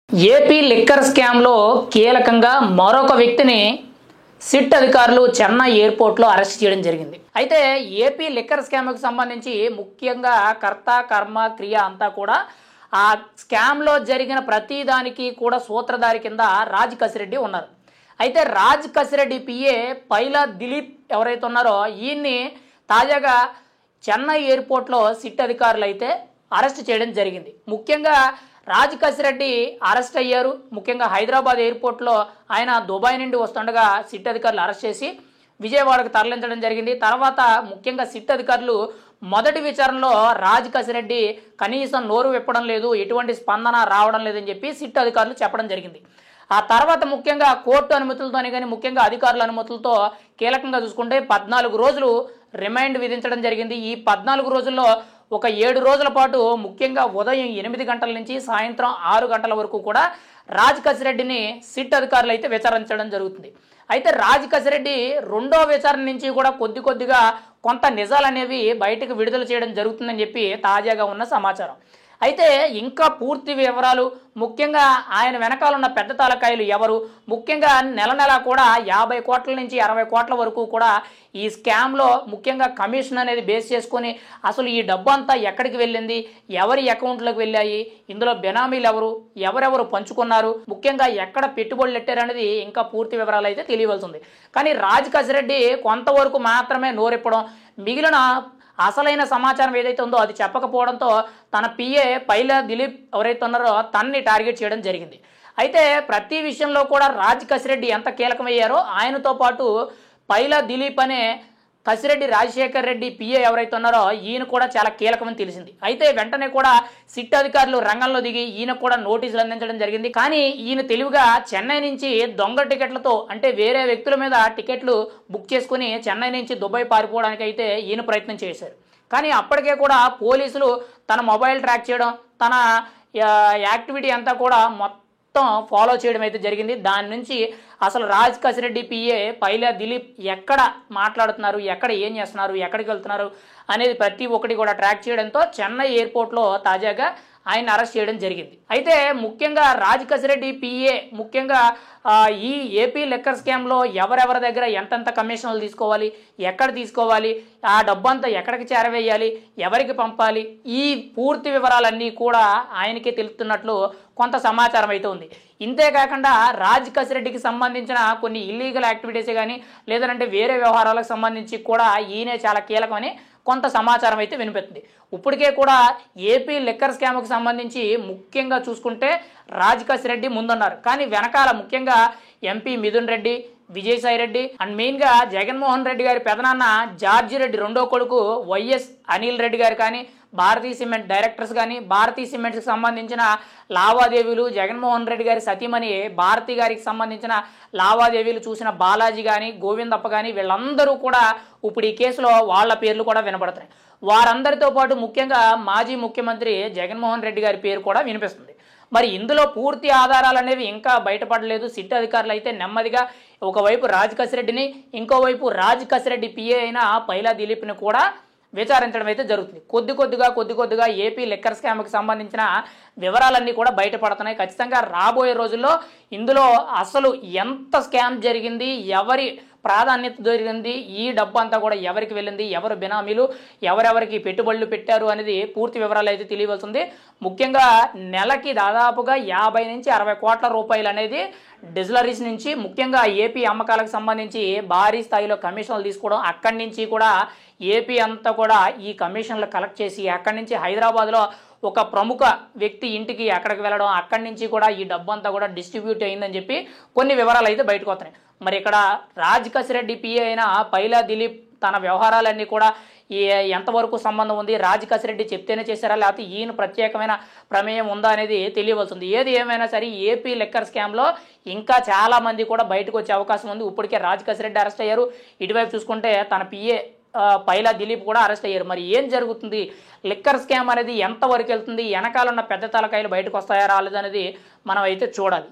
AP liquor స్కామ్లో కీలకంగా మరొక వ్యక్తిని సిట్ అధికారులు చెన్నై ఎయిర్పోర్ట్లో అరెస్ట్ చేయడం జరిగింది. అయితే ఏపీ లిక్కర్ స్కామ్కి సంబంధించి ముఖ్యంగా కర్త కర్మ క్రియ అంతా కూడా ఆ స్కామ్లో జరిగిన ప్రతి దానికి కూడా సూత్రధారి కింద రాజ్ కసిరెడ్డి ఉన్నారు. అయితే రాజ్ కసిరెడ్డి పిఏ పైలా దిలీప్ ఎవరైతే ఉన్నారో ఈయన్ని తాజాగా చెన్నై ఎయిర్పోర్ట్లో సిట్ అధికారులు అయితే అరెస్ట్ చేయడం జరిగింది. ముఖ్యంగా రాజ్ కసిరెడ్డి అరెస్ట్ అయ్యారు. ముఖ్యంగా హైదరాబాద్ ఎయిర్పోర్ట్లో ఆయన దుబాయ్ నుండి వస్తుండగా సిట్ అధికారులు అరెస్ట్ చేసి విజయవాడకు తరలించడం జరిగింది. తర్వాత ముఖ్యంగా సిట్ అధికారులు మొదటి విచారణలో రాజ్ కసిరెడ్డి కనీసం నోరు విప్పడం లేదు, ఎటువంటి స్పందన రావడం లేదని చెప్పి సిట్ అధికారులు చెప్పడం జరిగింది. ఆ తర్వాత ముఖ్యంగా కోర్టు అనుమతులతోనే కానీ ముఖ్యంగా అధికారుల అనుమతులతో కీలకంగా చూసుకుంటే 14 రోజులు రిమైండ్ విధించడం జరిగింది. ఈ 14 రోజుల్లో ఒక 7 రోజుల పాటు ముఖ్యంగా ఉదయం 8 గంటల నుంచి సాయంత్రం 6 గంటల వరకు కూడా రాజ్ కసిరెడ్డిని సిట్ అధికారులు అయితే విచారించడం జరుగుతుంది. అయితే రాజ్ కసిరెడ్డి రెండో విచారణ నుంచి కూడా కొద్దిగా కొంత నిజాలు అనేవి బయటకు విడుదల చేయడం జరుగుతుందని చెప్పి తాజాగా ఉన్న సమాచారం. అయితే ఇంకా పూర్తి వివరాలు ముఖ్యంగా ఆయన వెనకాల ఉన్న పెద్ద తలకాయలు ఎవరు, ముఖ్యంగా నెల కూడా 50 కోట్ల నుంచి 60 కోట్ల వరకు కూడా ఈ స్కామ్లో ముఖ్యంగా కమిషన్ అనేది బేస్ చేసుకొని అసలు ఈ డబ్బు అంతా ఎక్కడికి వెళ్ళింది, ఎవరి అకౌంట్లోకి వెళ్ళాయి, ఇందులో బెనామీలు ఎవరు, ఎవరెవరు పంచుకున్నారు, ముఖ్యంగా ఎక్కడ పెట్టుబడులు పెట్టారు అనేది ఇంకా పూర్తి వివరాలు అయితే తెలియవలసి ఉంది. కానీ రాజ్ కసిరెడ్డి కొంతవరకు మాత్రమే నోరెప్పడం, మిగిలిన అసలైన సమాచారం ఏదైతే ఉందో అది చెప్పకపోవడంతో తన పిఏ పైలా దిలీప్ ఎవరైతే ఉన్నారో తన్ని టార్గెట్ చేయడం జరిగింది. అయితే ప్రతి విషయంలో కూడా రాజ్ కసిరెడ్డి ఎంత కీలకమయ్యారో ఆయనతో పాటు పైలా దిలీప్ అనే కసిరెడ్డి రాజశేఖర్ రెడ్డి పిఏ ఎవరైతే ఉన్నారో ఈయన కూడా చాలా కీలకమని తెలిసింది. అయితే వెంటనే కూడా సిట్ అధికారులు రంగంలో దిగి ఈయన కూడా నోటీసులు అందించడం జరిగింది. కానీ ఈయన తెలివిగా చెన్నై నుంచి దొంగ టికెట్లతో అంటే వేరే వ్యక్తుల మీద టికెట్లు బుక్ చేసుకుని చెన్నై నుంచి దుబాయ్ పారిపోవడానికి అయితే ఈయన ప్రయత్నం చేశారు. కానీ అప్పటికే కూడా పోలీసులు తన మొబైల్ ట్రాక్ చేయడం, తన యాక్టివిటీ అంతా కూడా మొత్తం ఫాలో చేయడం అయితే జరిగింది. దాని నుంచి అసలు రాజ్ కసిరెడ్డి పిఏ పైలా దిలీప్ ఎక్కడ మాట్లాడుతున్నారు, ఎక్కడ ఏం చేస్తున్నారు, ఎక్కడికి వెళ్తున్నారు అనేది ప్రతి ఒక్కటి కూడా ట్రాక్ చేయడంతో చెన్నై ఎయిర్పోర్ట్లో తాజాగా ఆయన అరెస్ట్ చేయడం జరిగింది. అయితే ముఖ్యంగా రాజ్ కసిరెడ్డి పిఏ ముఖ్యంగా ఈ ఏపీ లిక్కర్ స్కామ్లో ఎవరెవరి దగ్గర ఎంతెంత కమిషన్లు తీసుకోవాలి, ఎక్కడ తీసుకోవాలి, ఆ డబ్బంతా ఎక్కడికి చేరవేయాలి, ఎవరికి పంపాలి, ఈ పూర్తి వివరాలన్నీ కూడా ఆయనకే తెలుస్తున్నట్లు కొంత సమాచారం అయితే ఉంది. ఇంతేకాకుండా రాజ్ కసిరెడ్డికి సంబంధించిన కొన్ని ఇల్లీగల్ యాక్టివిటీసే కానీ లేదంటే వేరే వ్యవహారాలకు సంబంధించి కూడా ఈయనే చాలా కీలకమని కొంత సమాచారం అయితే వినిపిస్తుంది. ఇప్పటికే కూడా ఏపీ లిక్కర్ స్కామ్కి సంబంధించి ముఖ్యంగా చూసుకుంటే రాజ్ కసిరెడ్డి ముందున్నారు. కానీ వెనకాల ముఖ్యంగా ఎంపీ మిథున్ రెడ్డి, విజయసాయి రెడ్డి అండ్ మెయిన్గా జగన్మోహన్ రెడ్డి గారి పెదనాన్న జార్జి రెడ్డి రెండో కొడుకు వైఎస్ అనిల్ రెడ్డి గారు కానీ భారతీయ సిమెంట్ డైరెక్టర్స్ కానీ భారతీయ సిమెంట్స్కి సంబంధించిన లావాదేవీలు జగన్మోహన్ రెడ్డి గారి సతీమణి భారతి గారికి సంబంధించిన లావాదేవీలు చూసిన బాలాజీ కానీ గోవిందప్ప కానీ వీళ్ళందరూ కూడా ఇప్పుడు ఈ కేసులో వాళ్ళ పేర్లు కూడా వినపడుతున్నాయి. వారందరితో పాటు ముఖ్యంగా మాజీ ముఖ్యమంత్రి జగన్మోహన్ రెడ్డి గారి పేరు కూడా వినిపిస్తుంది. మరి ఇందులో పూర్తి ఆధారాలు అనేవి ఇంకా బయటపడలేదు. సిట్ అధికారులు అయితే నెమ్మదిగా ఒకవైపు రాజ్ కసిరెడ్డిని ఇంకోవైపు రాజ్ కసిరెడ్డి పిఏ అయిన పైలా దిలీప్ని కూడా విచారించడం అయితే జరుగుతుంది. కొద్దిగా ఏపీ లిక్కర్ స్కామ్కి సంబంధించిన వివరాలన్నీ కూడా బయటపడుతున్నాయి. ఖచ్చితంగా రాబోయే రోజుల్లో ఇందులో అసలు ఎంత స్కామ్ జరిగింది, ఎవరి ప్రాధాన్యత జరిగింది, ఈ డబ్బు అంతా కూడా ఎవరికి వెళ్ళింది, ఎవరు బినామీలు, ఎవరెవరికి పెట్టుబడులు పెట్టారు అనేది పూర్తి వివరాలు అయితే తెలియవలసింది. ముఖ్యంగా నెలకి దాదాపుగా 50 నుంచి 60 కోట్ల రూపాయలు అనేది డిజిలరీస్ నుంచి ముఖ్యంగా ఏపీ అమ్మకాలకు సంబంధించి భారీ స్థాయిలో కమిషన్లు తీసుకోవడం, అక్కడి నుంచి కూడా ఏపీ అంతా కూడా ఈ కమిషన్లు కలెక్ట్ చేసి అక్కడి నుంచి హైదరాబాద్లో ఒక ప్రముఖ వ్యక్తి ఇంటికి అక్కడికి వెళ్ళడం, అక్కడి నుంచి కూడా ఈ డబ్బు అంతా కూడా డిస్ట్రిబ్యూట్ అయిందని చెప్పి కొన్ని వివరాలు అయితే బయటకు వస్తున్నాయి. మరి ఇక్కడ రాజ్ కసిరెడ్డి పిఏ అయిన పైలా దిలీప్ తన వ్యవహారాలన్నీ కూడా ఎంతవరకు సంబంధం ఉంది, రాజ్ కసిరెడ్డి చెప్తేనే చేశారా లేకపోతే ఈయన ప్రత్యేకమైన ప్రమేయం ఉందా అనేది తెలియవలసింది. ఏది ఏమైనా సరే ఏపీ లిక్కర్ స్కామ్లో ఇంకా చాలా మంది కూడా బయటకు వచ్చే అవకాశం ఉంది. ఇప్పటికే రాజ్ కసిరెడ్డి అరెస్ట్ అయ్యారు. ఇటువైపు చూసుకుంటే తన పిఏ పైలా దిలీప్ కూడా అరెస్ట్ అయ్యారు. మరి ఏం జరుగుతుంది, లిక్కర్ స్కామ్ అనేది ఎంతవరకు వెళ్తుంది, వెనకాలన్న పెద్ద తలకాయలు బయటకు వస్తాయా రాలేదనేది మనం అయితే చూడాలి.